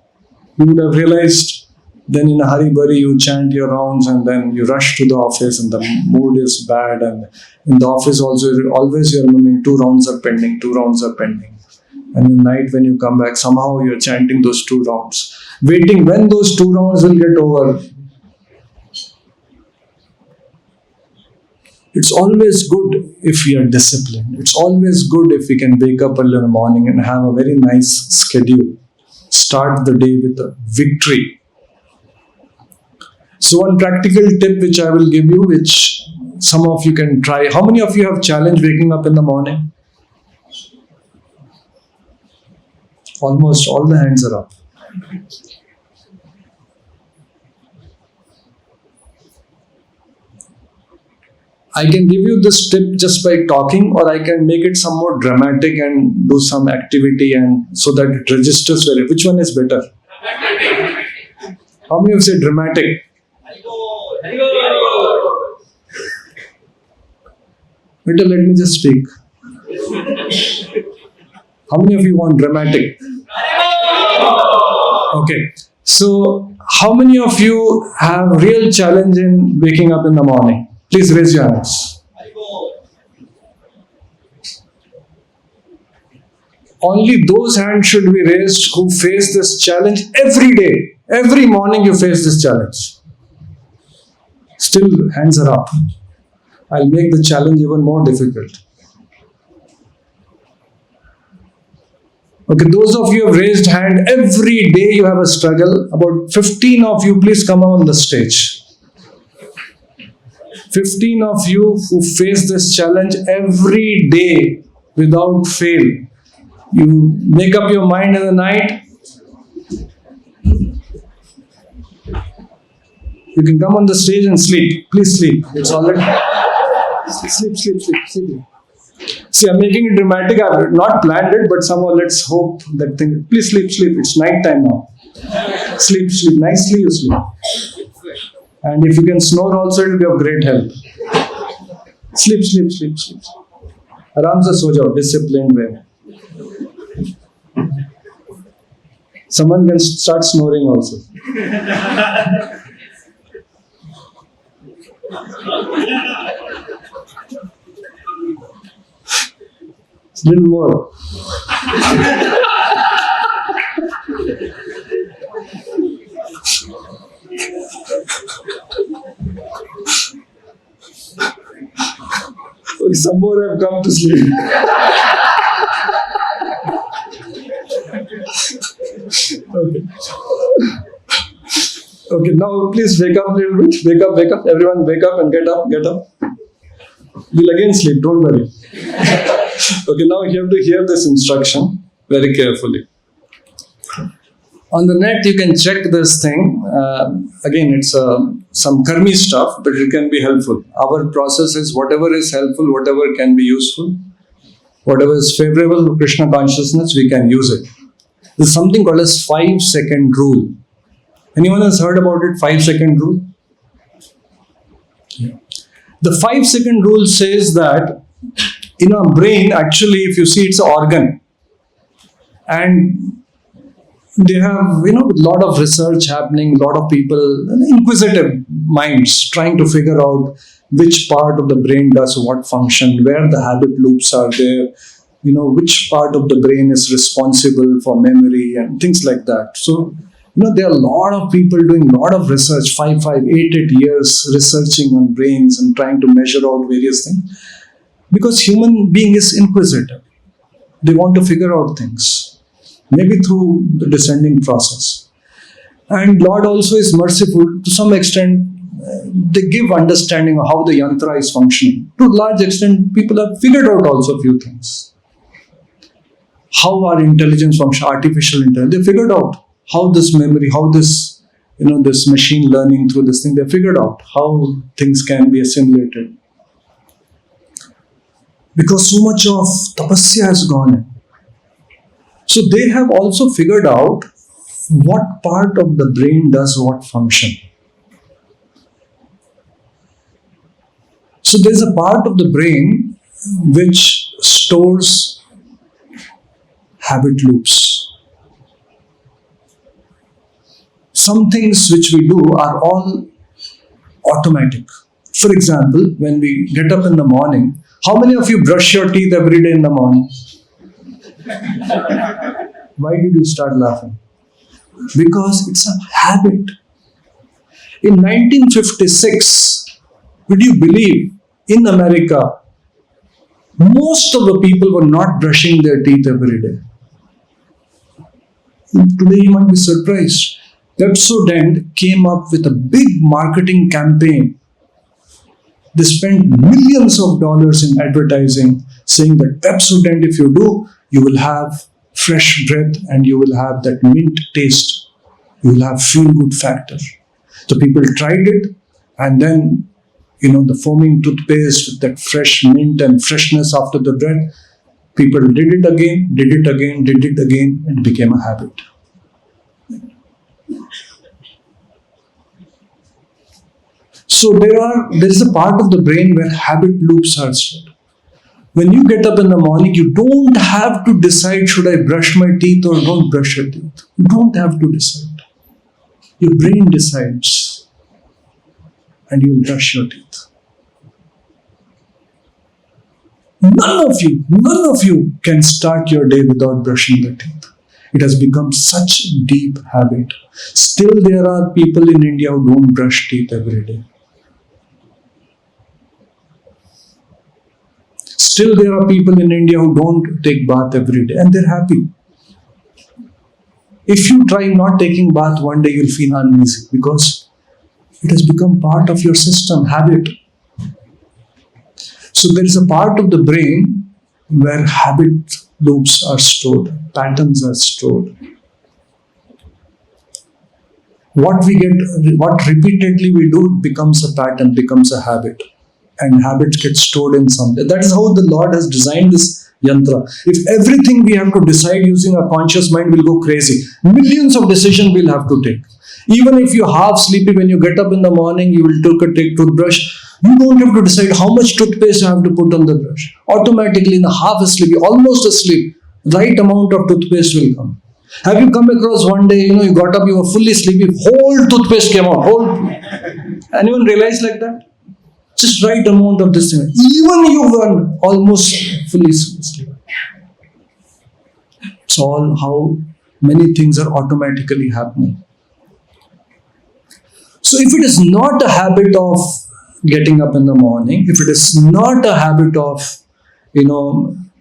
you would have realized, then in a hurry-burry you chant your rounds and then you rush to the office and the mood is bad, and in the office also always you're remembering 2 rounds are pending, 2 rounds are pending. And in the night when you come back, somehow you're chanting those 2 rounds, waiting when those 2 rounds will get over. It's always good if we are disciplined. It's always good if we can wake up early in the morning and have a very nice schedule. Start the day with a victory. So one practical tip which I will give you, which some of you can try. How many of you have challenged waking up in the morning? Almost all the hands are up. I can give you this tip just by talking, or I can make it some more dramatic and do some activity and so that it registers well. Which one is better? How many of you say dramatic? Better let me just speak. How many of you want dramatic? Okay. So, how many of you have real challenge in waking up in the morning? Please raise your hands. Only those hands should be raised who face this challenge every day. Every morning you face this challenge. Still, hands are up. I'll make the challenge even more difficult. Okay, those of you who have raised hand, every day you have a struggle. About 15 of you, please come on the stage. 15 of you who face this challenge every day without fail. You make up your mind in the night. You can come on the stage and sleep. Please sleep. It's already... Sleep. See, I'm making it dramatic. I've not planned it, but somehow let's hope that thing... Please sleep. It's night time now. Sleep. Nicely you sleep. And if you can snore also, it will be of great help. Sleep. Aram se so jao, disciplined way. Someone can start snoring also. A little more. Some more have come to sleep. Okay, now please wake up a little bit. Wake up. Everyone wake up and get up. We'll again sleep, don't worry. Okay, now you have to hear this instruction very carefully. On the net, you can check this thing. Again, it's some karmi stuff, but it can be helpful. Our process is whatever is helpful, whatever can be useful, whatever is favorable to Krishna consciousnness, we can use it. There's something called as 5-second rule. Anyone has heard about it, 5-second rule? Yeah. The 5-second rule says that in our brain, actually, if you see, it's an organ. And They have, a lot of research happening, a lot of people, inquisitive minds trying to figure out which part of the brain does what function, where the habit loops are there, which part of the brain is responsible for memory and things like that. So, there are a lot of people doing a lot of research, 8 years researching on brains and trying to measure out various things. Because human being is inquisitive. They want to figure out things, maybe through the descending process. And Lord also is merciful to some extent. They give understanding of how the yantra is functioning. To a large extent, people have figured out also a few things. How our intelligence functions, artificial intelligence. They figured out how this memory, how this, this machine learning through this thing, they figured out how things can be assimilated. Because so much of tapasya has gone in. So they have also figured out what part of the brain does what function. So there's a part of the brain which stores habit loops. Some things which we do are all automatic. For example, when we get up in the morning, how many of you brush your teeth every day in the morning? Why did you start laughing? Because it's a habit. In 1956, would you believe, in America, most of the people were not brushing their teeth every day. Today you might be surprised. Pepsodent came up with a big marketing campaign. They spent millions of dollars in advertising, saying that Pepsodent, if you do, you will have fresh breath and you will have that mint taste. You will have feel-good factor. So people tried it, and then, the foaming toothpaste with that fresh mint and freshness after the breath, people did it again, and it became a habit. So there is a part of the brain where habit loops are stored. When you get up in the morning, you don't have to decide, should I brush my teeth or don't brush your teeth. You don't have to decide. Your brain decides, and you will brush your teeth. None of you can start your day without brushing the teeth. It has become such a deep habit. Still, there are people in India who don't brush teeth every day. Still, there are people in India who don't take bath every day, and they're happy. If you try not taking bath one day, you'll feel uneasy because it has become part of your system, habit. So there is a part of the brain where habit loops are stored, patterns are stored. What repeatedly we do becomes a pattern, becomes a habit. And habits get stored in something. That is how the Lord has designed this yantra. If everything we have to decide using our conscious mind, will go crazy. Millions of decisions we'll have to take. Even if you're half sleepy, when you get up in the morning, you will take toothbrush. You don't have to decide how much toothpaste you have to put on the brush. Automatically, in the half asleep, you're almost asleep, right amount of toothpaste will come. Have you come across one day, you got up, you were fully sleepy, whole toothpaste came out, anyone realize like that? Just right amount of this thing. Even you were almost fully asleep. It's all how many things are automatically happening. So if it is not a habit of getting up in the morning, if it is not a habit of,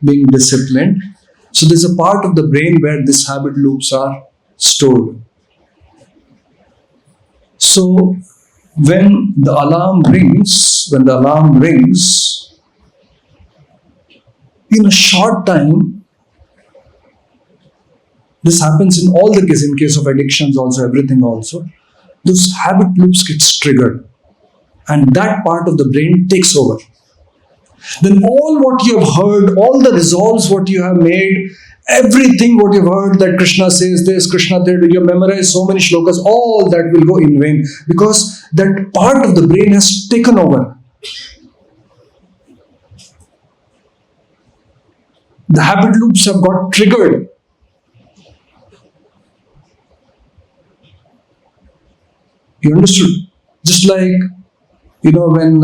being disciplined, so there's a part of the brain where these habit loops are stored. So when the alarm rings, in a short time, this happens in all the cases, in case of addictions also, everything also, those habit loops gets triggered. And that part of the brain takes over. Then all what you have heard, all the resolves what you have made, everything what you've heard that Krishna says this, Krishna did, you have memorized so many shlokas, all that will go in vain because that part of the brain has taken over. The habit loops have got triggered. You understood? Just like, when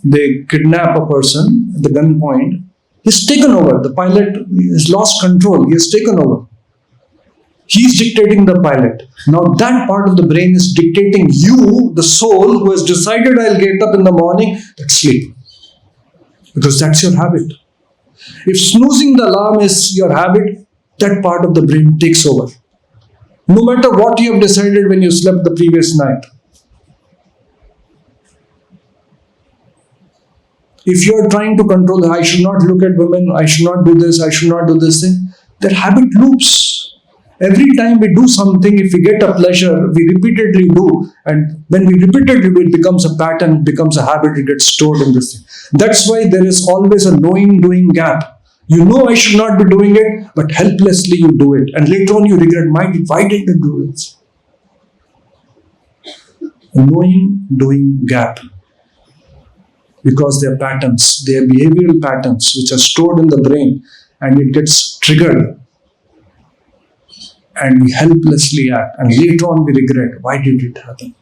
they kidnap a person at the gunpoint, he's taken over. The pilot has lost control. He has taken over. He's dictating the pilot. Now that part of the brain is dictating you, the soul, who has decided I'll get up in the morning, let's sleep. Because that's your habit. If snoozing the alarm is your habit, that part of the brain takes over. No matter what you have decided when you slept the previous night. If you are trying to control, I should not look at women, I should not do this, I should not do this thing, that habit loops. Every time we do something, if we get a pleasure, we repeatedly do. And when we repeatedly do, it becomes a pattern, it becomes a habit, it gets stored in this thing. That's why there is always a knowing-doing gap. You know I should not be doing it, but helplessly you do it. And later on you regret, why did you do it? A knowing-doing gap. Because they are patterns, they are behavioral patterns which are stored in the brain and it gets triggered. And we helplessly act, and later on we regret, why did it happen?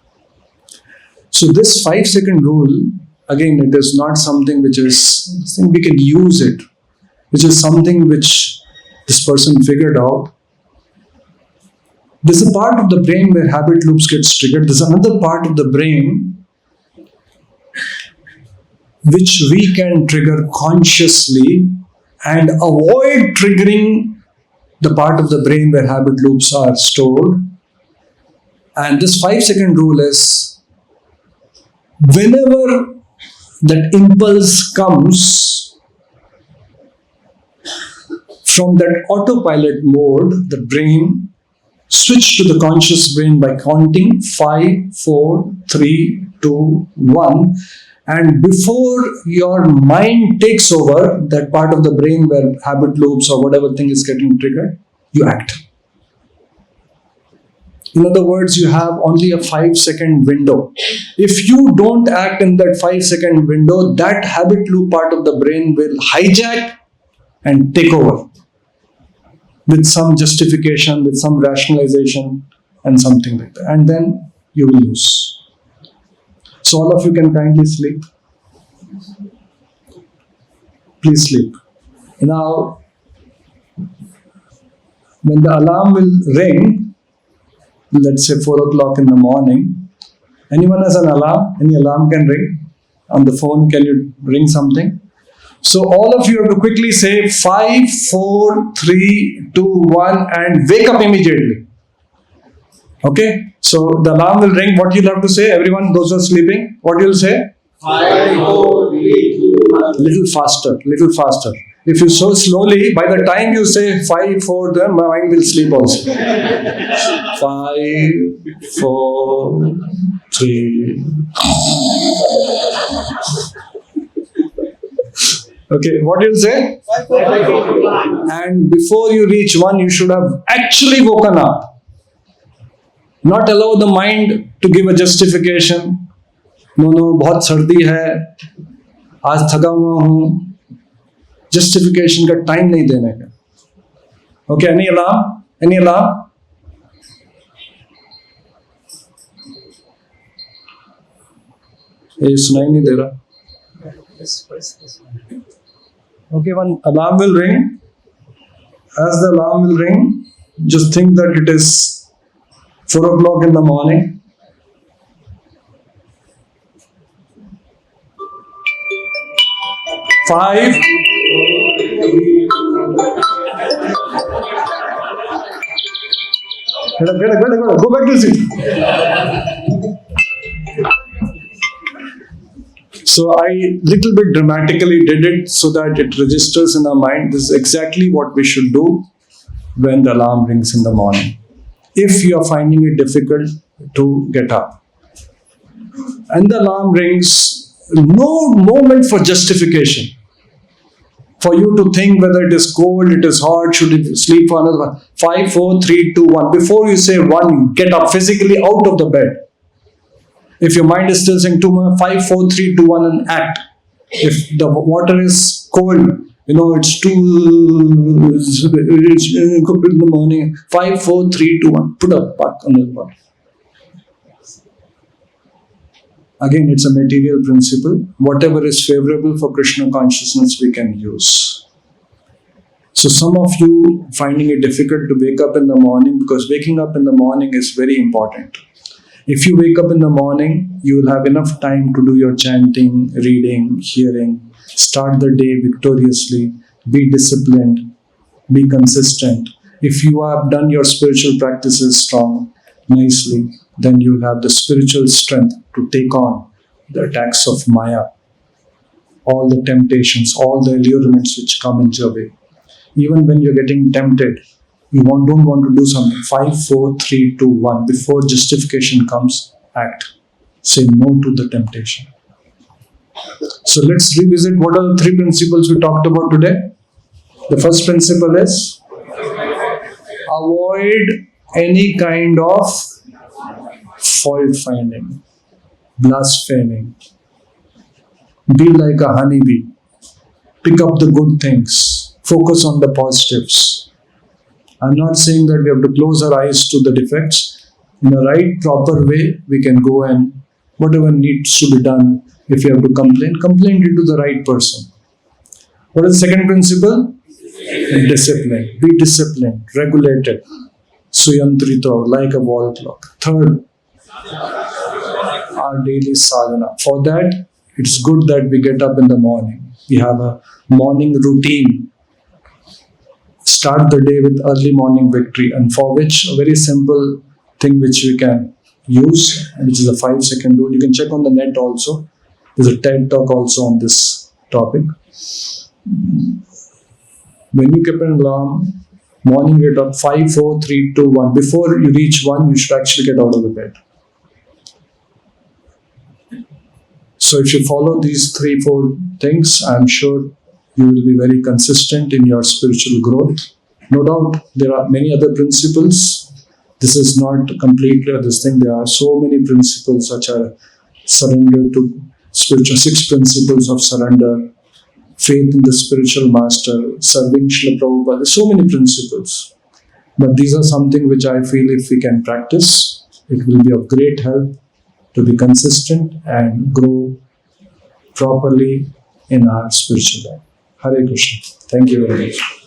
So this 5-second rule, again, it is not something which is, we can use it, which is something which this person figured out. There's a part of the brain where habit loops gets triggered. There's another part of the brain which we can trigger consciously and avoid triggering the part of the brain where habit loops are stored. And this 5-second rule is, whenever that impulse comes from that autopilot mode, the brain switch to the conscious brain by counting 5, 4, 3, 2, 1. And before your mind takes over that part of the brain where habit loops or whatever thing is getting triggered, you act. In other words, you have only a 5-second window. If you don't act in that 5-second window, that habit loop part of the brain will hijack and take over with some justification, with some rationalization and something like that. And then you will lose. So all of you can kindly sleep. Please sleep. Now, when the alarm will ring, let's say 4 o'clock in the morning, anyone has an alarm? Any alarm can ring? On the phone, can you ring something? So all of you have to quickly say 5, 4, 3, 2, 1 and wake up immediately. Okay? So the alarm will ring. What you'll have to say, everyone, those who are sleeping, what you'll say? 5, 4, 3, 2, 1. Little faster, little faster. If you so slowly, by the time you say 5, 4, then my mind will sleep also. 5, 4, 3. Okay, what you'll say? 5, 4, 3, 2, 1. And before you reach 1, you should have actually woken up. Not allow the mind to give a justification. No, बहुत सर्दी है, आज थका हुआ हूँ. Justification का time नहीं देने का. Okay, any alarm? Any alarm? ये सुनाई नहीं दे रहा. Okay, one alarm will ring. As the alarm will ring, just think that it is 4 o'clock in the morning. Five. Get up. Go back to seat. So I little bit dramatically did it so that it registers in our mind. This is exactly what we should do when the alarm rings in the morning. If you are finding it difficult to get up. And the alarm rings, no moment for justification. For you to think whether it is cold, it is hot, should it sleep for another one. 5, 4, 3, 2, 1. Before you say 1, get up physically out of the bed. If your mind is still saying 2, 5, 4, 3, 2, 1 and act. If the water is cold, it's cold in the morning. 5, 4, 3, 2, 1. Put up back on the bottom. Again, it's a material principle. Whatever is favorable for Krishna consciousness, we can use. So some of you finding it difficult to wake up in the morning, because waking up in the morning is very important. If you wake up in the morning, you will have enough time to do your chanting, reading, hearing, start the day victoriously, be disciplined, be consistent. If you have done your spiritual practices strong, nicely, then you will have the spiritual strength to take on the attacks of Maya, all the temptations, all the allurements which come into your way. Even when you're getting tempted, don't want to do something. 5, 4, 3, 2, 1. Before justification comes, act. Say no to the temptation. So let's revisit what are the 3 principles we talked about today. The first principle is avoid any kind of fault finding, blaspheming. Be like a honeybee. Pick up the good things. Focus on the positives. I'm not saying that we have to close our eyes to the defects. In a right, proper way, we can go and whatever needs to be done. If you have to complain it to the right person. What is the second principle? Discipline. Be disciplined, regulated. Suyantrito, like a wall clock. Third, our daily sadhana. For that, it's good that we get up in the morning. We have a morning routine. Start the day with early morning victory, and for which a very simple thing which we can use, which is a 5-second rule. You can check on the net also. There's a TED talk also on this topic. When you keep an alarm, morning get up 5, 4, 3, 2, 1. Before you reach 1, you should actually get out of the bed. So if you follow these 3, 4 things, I'm sure you will be very consistent in your spiritual growth. No doubt there are many other principles. This is not completely this thing. There are so many principles such as surrender to spiritual, 6 principles of surrender, faith in the spiritual master, serving Srila Prabhupada. There's so many principles. But these are something which I feel if we can practice, it will be of great help to be consistent and grow properly in our spiritual life. Hare Krishna. Thank you very much.